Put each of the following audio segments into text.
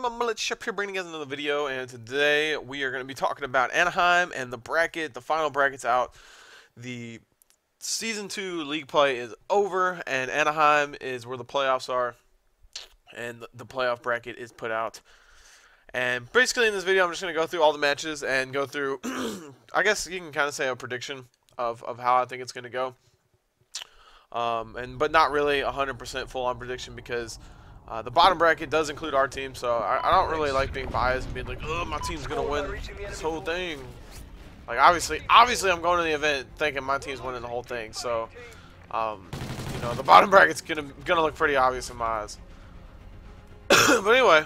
I'm Mullet Ship here bringing you guys another video, and today we are going to be talking about Anaheim and the bracket. The final bracket's out. The Season 2 league play is over, and Anaheim is where the playoffs are, and the playoff bracket is put out. And basically in this video I'm just going to go through all the matches and go through, I guess you can kind of say a prediction of how I think it's going to go. But not really 100% full-on prediction because the bottom bracket does include our team, so I don't really like being biased and being like, oh, my team's going to win this whole thing. Like, obviously I'm going to the event thinking my team's winning the whole thing, so, you know, the bottom bracket's gonna look pretty obvious in my eyes. But anyway,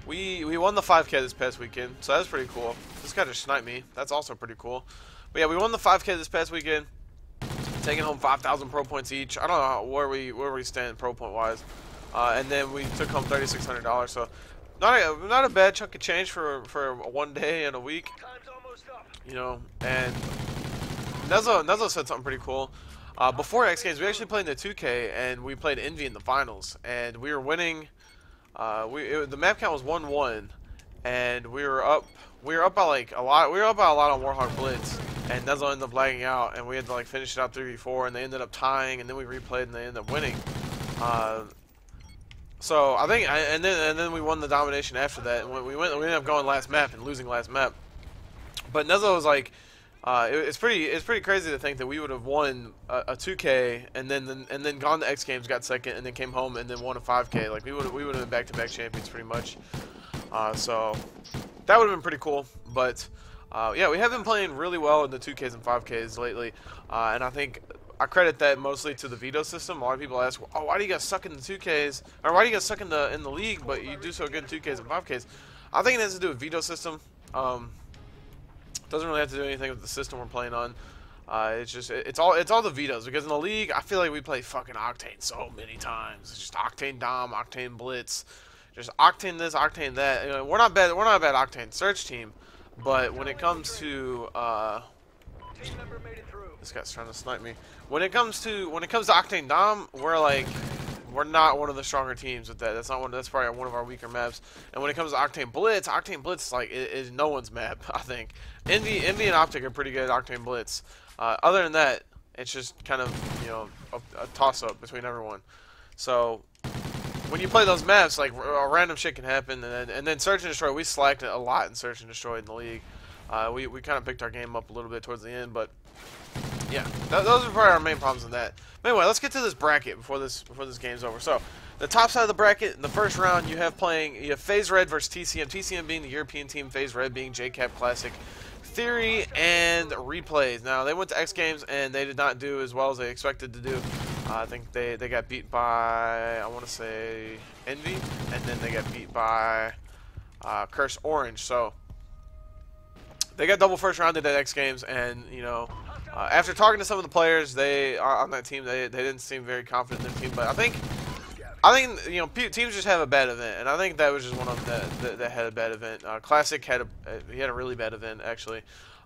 we won the 5K this past weekend, so that's pretty cool. This guy just sniped me. That's also pretty cool. But yeah, we won the 5K this past weekend, taking home 5,000 pro points each. I don't know where we stand pro point wise, and then we took home $3,600. So not a bad chunk of change for one day and a week. You know, and Nezo said something pretty cool. Before X Games, we actually played in the 2K, and we played Envy in the finals, and we were winning. The map count was 1-1, and we were up by like a lot. We were up by a lot on Warhawk Blitz, and Nezo ended up lagging out, and we had to like finish it out 3v4, and they ended up tying, and then we replayed, and they ended up winning. So I think, and then we won the domination after that, and we ended up going last map and losing last map. But Nezo was like, it's pretty crazy to think that we would have won a 2K and then gone to X Games, got second, and then came home and then won a 5K. Like we would have been back-to-back champions pretty much. So that would have been pretty cool. But yeah, we have been playing really well in the 2Ks and 5Ks lately, and I think I credit that mostly to the veto system. A lot of people ask, oh, why do you guys suck in the 2Ks, or why do you guys suck in the league, but you do so good in 2Ks and 5Ks? I think it has to do with veto system. Doesn't really have to do anything with the system we're playing on. It's just it's all the vetoes, because in the league I feel like we play fucking Octane so many times. It's just Octane Dom, Octane Blitz, just Octane this, Octane that. You know, we're not bad Octane search team, but when it comes to this guy's trying to snipe me. When it comes to Octane Dom, we're not one of the stronger teams with that. That's probably one of our weaker maps. And when it comes to Octane Blitz is like is no one's map. I think Envy and Optic are pretty good at Octane Blitz. Other than that, it's just kind of, you know, a toss-up between everyone. So when you play those maps, like a random shit can happen, and then Search and Destroy, we slacked a lot in Search and Destroy in the league. We kind of picked our game up a little bit towards the end, but yeah, those are probably our main problems in that. But anyway, let's get to this bracket before this game's over. So the top side of the bracket in the first round, you have FaZe Red versus TCM. TCM being the European team, FaZe Red being JCap Classic, Theory, and Replays. Now they went to X Games and they did not do as well as they expected to do. I think they got beat by, I want to say, Envy, and then they got beat by Curse Orange. So they got double first rounded at X Games, and you know, after talking to some of the players, they are on that team. They didn't seem very confident in their team, but I think you know, teams just have a bad event, and I think that was just one of them that had a bad event. Classic had a really bad event actually,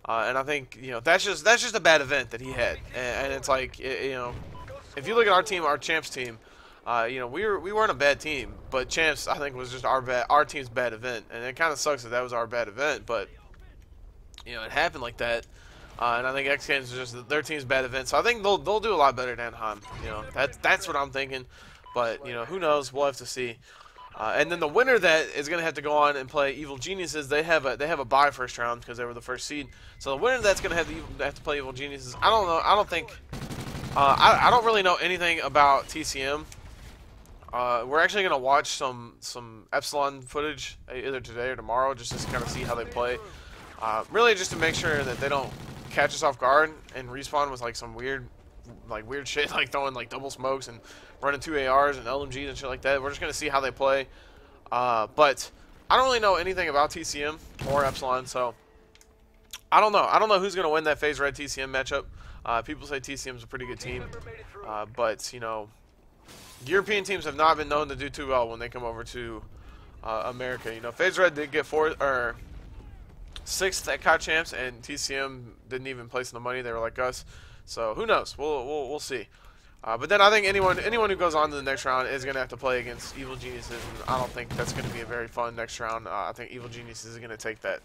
and I think, you know, that's just a bad event that he had, and it's like, you know, if you look at our team, our champs team, you know, we weren't a bad team, but champs I think was just our team's bad event, and it kind of sucks that was our bad event, but you know, it happened like that. And I think X Games is just their team's bad event, so I think they'll do a lot better than Anaheim. You know, that's what I'm thinking. But you know, who knows? We'll have to see. And then the winner that is going to have to go on and play Evil Geniuses. They have a bye first round because they were the first seed. So the winner that's going to have to play Evil Geniuses. I don't know. I don't think. I don't really know anything about TCM. We're actually going to watch some Epsilon footage either today or tomorrow, just to kind of see how they play. Really, just to make sure that they don't catch us off guard and respawn with like some weird shit, like throwing like double smokes and running 2 ARs and LMGs and shit like that. We're just gonna see how they play, but I don't really know anything about TCM or Epsilon, so I don't know who's gonna win that FaZe Red TCM matchup. People say TCM's a pretty good team, but you know, European teams have not been known to do too well when they come over to America. You know, FaZe Red did get 6th at COD Champs, and TCM didn't even place in the money. They were like us, so who knows? We'll see. But then I think anyone who goes on to the next round is going to have to play against Evil Geniuses, and I don't think that's going to be a very fun next round. I think Evil Geniuses is going to take that.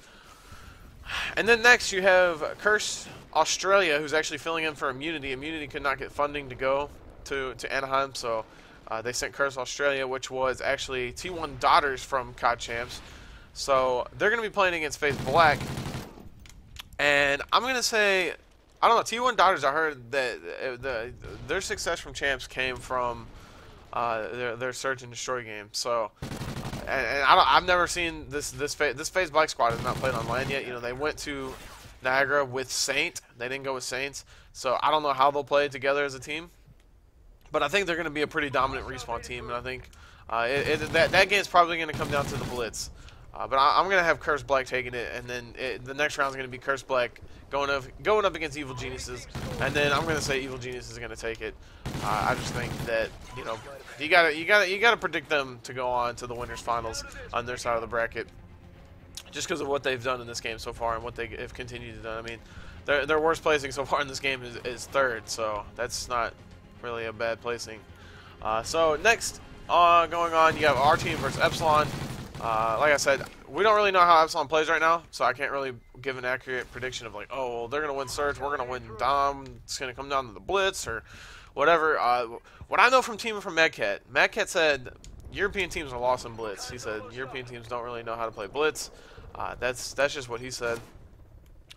And then next you have Curse Australia, who's actually filling in for Immunity. Immunity could not get funding to go to Anaheim, so they sent Curse Australia, which was actually T1 Daughters from COD Champs. So they're going to be playing against FaZe Black. And I'm going to say, I don't know, T1 Daughters, I heard that their success from Champs came from their Search and Destroy game. So, and I've never seen this FaZe Black squad has not played on LAN yet. You know, they went to Niagara with Saint. They didn't go with Saints. So I don't know how they'll play together as a team. But I think they're going to be a pretty dominant respawn team. And I think that game's probably going to come down to the Blitz. But I'm going to have Curse Black taking it, and then the next round is going to be Curse Black going up against Evil Geniuses, and then I'm going to say Evil Geniuses is going to take it. I just think that, you know, you gotta predict them to go on to the winners finals on their side of the bracket, just because of what they've done in this game so far and what they have continued to do. I mean, their worst placing so far in this game is third, so that's not really a bad placing. So next, going on, you have our team versus Epsilon. Like I said, we don't really know how Epsilon plays right now, so I can't really give an accurate prediction of like, oh, well, they're going to win Search, we're going to win Dom, it's going to come down to the Blitz, or whatever. What I know from Madcat said European teams are lost in Blitz. He said European teams don't really know how to play Blitz. That's just what he said.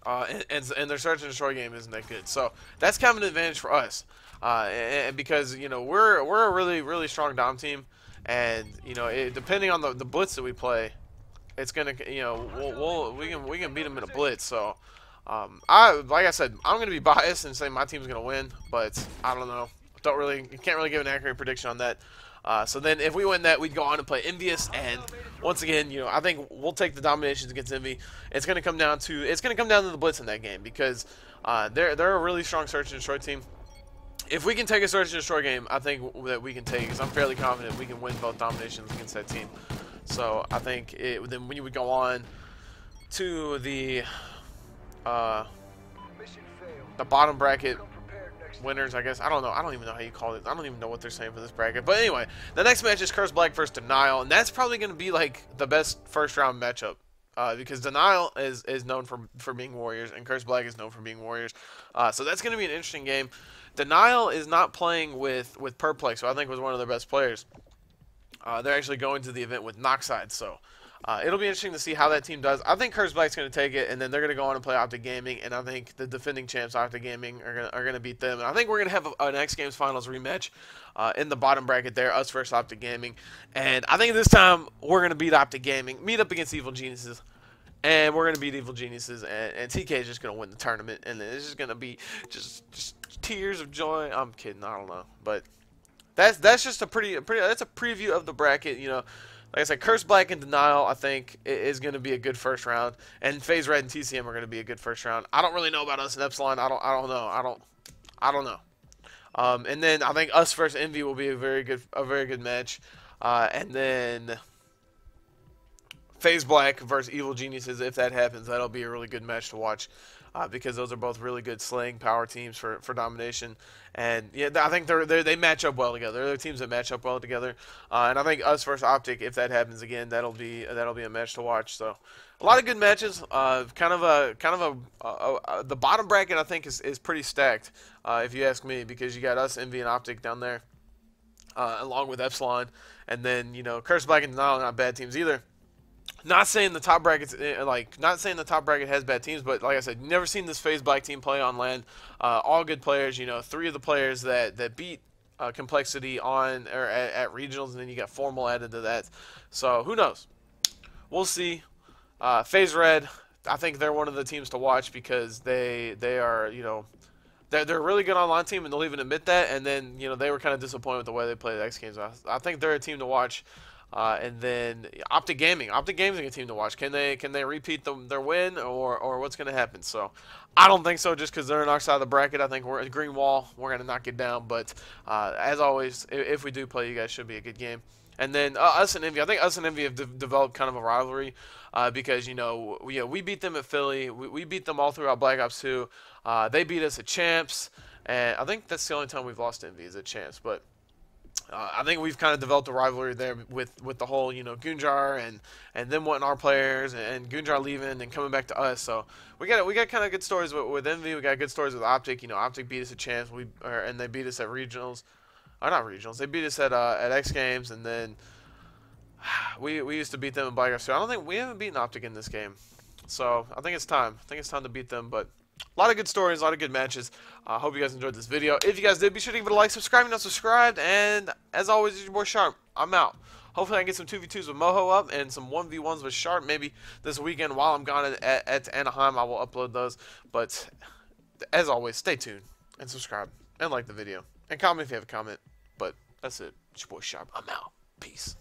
And their Search and Destroy game isn't that good. So that's kind of an advantage for us. And because, you know, we're a really strong Dom team. And, you know, depending on the blitz that we play, it's gonna, you know, we can beat them in a blitz. So, like I said, I'm gonna be biased and say my team's gonna win, but I don't know. Can't really give an accurate prediction on that. So then, if we win that, we'd go on to play Envious, and once again, you know, I think we'll take the dominations against Envy. It's gonna come down to the blitz in that game because they're a really strong Search and Destroy team. If we can take a Search and Destroy game, I think that we can take it, because I'm fairly confident we can win both dominations against that team. So I think then we would go on to the bottom bracket winners, I guess. I don't know. I don't even know how you call it. I don't even know what they're saying for this bracket. But anyway, the next match is Curse Black versus Denial, and that's probably going to be like the best first round matchup. Because Denial is known for being warriors, and Curse Black is known for being warriors. So that's going to be an interesting game. Denial is not playing with Perplex, who I think was one of their best players. They're actually going to the event with Noxide, so it'll be interesting to see how that team does. I think Curse Black's going to take it, and then they're going to go on and play Optic Gaming, and I think the defending champs Optic Gaming are going to beat them. And I think we're going to have an X Games Finals rematch in the bottom bracket there, us versus Optic Gaming. And I think this time we're going to beat Optic Gaming, meet up against Evil Geniuses. And we're going to beat Evil Geniuses, and TK is just going to win the tournament, and it's just going to be just tears of joy. I'm kidding, I don't know, but that's just a pretty that's a preview of the bracket. You know, like I said, Curse Black and Denial I think is going to be a good first round, and FaZe Red and TCM are going to be a good first round. I don't really know about us and Epsilon. I don't know. And then I think us versus Envy will be a very good match, and then FaZe Black versus Evil Geniuses, if that happens, that'll be a really good match to watch, because those are both really good slaying power teams for domination. And yeah, I think they match up well together. They're teams that match up well together. And I think us versus Optic, if that happens again, that'll be a match to watch. So a lot of good matches. The bottom bracket I think is pretty stacked, if you ask me, because you got us, Envy, and Optic down there, along with Epsilon, and then, you know, Curse Black and Denial are not bad teams either. Not saying the top brackets, not saying the top bracket has bad teams, but like I said, you've never seen this FaZe Black team play on LAN. All good players. You know, 3 of the players that beat Complexity on or at regionals, and then you got Formal added to that. So who knows? We'll see. FaZe Red, I think they're one of the teams to watch because they are, you know, they're a really good online team, and they'll even admit that. And then, you know, they were kind of disappointed with the way they played the X Games. I think they're a team to watch. And then Optic Gaming. Optic Gaming is a team to watch. Can they repeat their win, or what's going to happen? So I don't think so, just because they're on our side of the bracket. I think we're at Green Wall. We're going to knock it down. But as always, if we do play, you guys should be a good game. And then us and Envy. I think us and Envy have developed kind of a rivalry because, you know, we beat them at Philly. We beat them all throughout Black Ops 2. They beat us at Champs. And I think that's the only time we've lost to Envy is at Chance. But I think we've kind of developed a rivalry there with the whole, Gunjar and them wanting our players and Gunjar leaving and coming back to us. So we got kind of good stories with Envy. We got good stories with Optic. Optic beat us at Champs. And they beat us at regionals. Or not regionals. They beat us at X Games, and then we used to beat them in Black Ops 2. I don't think we haven't beaten Optic in this game. So I think it's time. I think it's time to beat them. But a lot of good stories, a lot of good matches. I hope you guys enjoyed this video. If you guys did, be sure to give it a like, subscribe if you're not subscribed, and as always, it's your boy Sharp. I'm out. Hopefully I can get some 2v2s with Moho up and some 1v1s with Sharp maybe this weekend while I'm gone at Anaheim. I will upload those. But as always, stay tuned and subscribe and like the video. And comment if you have a comment. But that's it. It's your boy Sharp. I'm out. Peace.